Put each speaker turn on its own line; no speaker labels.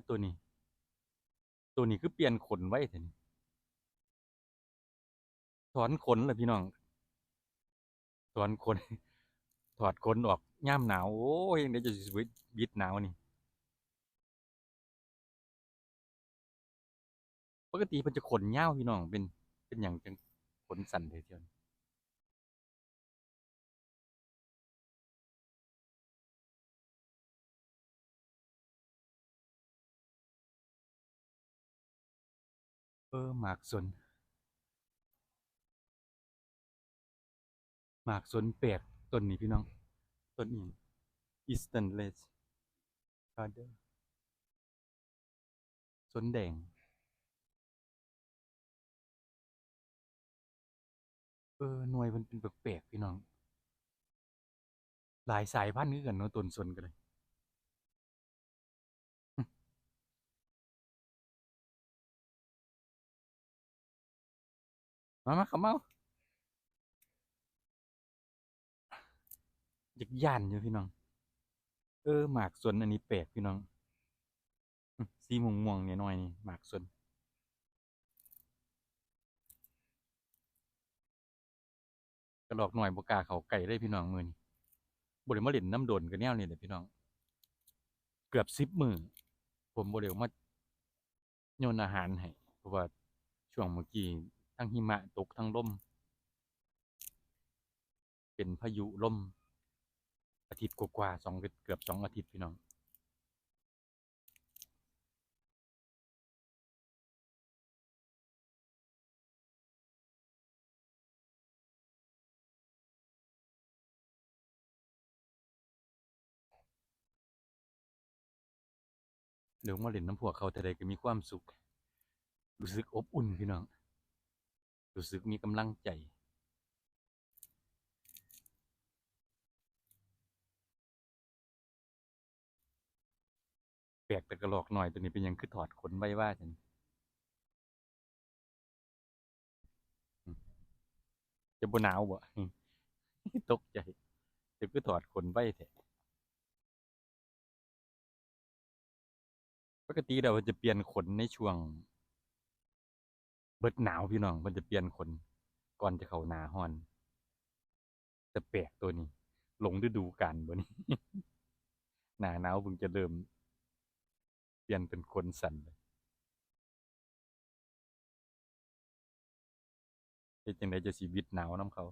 ตัวนี้คือเปลี่ยนขนไว้แท้นี่ถอนขนเหรอพี่น้องถอนขนถอดขนออกย่ามหนาวโอ้ยยังได้จะชีวิตบิดหนาวนี่ปกติมันจะขนยาวพี่น้องเป็นอย่างจังขนสั่นเทียวหมากสนหมากสนแปลกต้นนี้พี่น้องต้นนี้ Eastern Red Father สนแดงหน่วยมันเป็นแปลกๆพี่น้องหลายสายพันธุ์คือกันเนาะต้นสนกันเลยมาเขามาอยากย่านอยู่พี่น้องหมากสนอันนี้แปลกพี่น้องสีม่วงม่วงเนี่ยหน่อยนี่หมากสนกระดอกหน่อยบกล้าเขาไก่ได้พี่น้องมือนี่บริมาเล่นน้ำโดนกันแนวนี่แหละพี่น้องเกือบ10 มื้อผมบริวมาโยนอาหารให้เพราะว่าช่วงเมื่อกี้ทั้งหิมะตกทั้งลมเป็นพายุลมอาทิตย์กว่าๆเกือบ2 อาทิตย์พี่น้องเดี๋ยวมาเล่นน้ำพวกเขาแต่ใดก็มีความสุขรู้สึกอบอุ่นพี่น้องรู้สึกมีกำลังใจแปลกแต่กระรอกหน่อยตัวนี้เป็นหยังคือถอดขนไว้ว่าจังอืมจะบ่หนาวบ่ตกใจเดี๋ยวคือถอดขนไว้แท้ปกติเราจะเปลี่ยนขนในช่วงเบิดหนาวพี่น้องมันจะเปลี่ยนขนก่อนจะเข้าหน้าร้อนแต่แปลกตัวนี้หลงฤดูกาลบ่นี่หน้าหนาวเพิ่งจะเริ่มเปลี่ยนเป็นขนสั้นเลยเฮ็ดจังได๋จะสิวิตหนาวนำเขา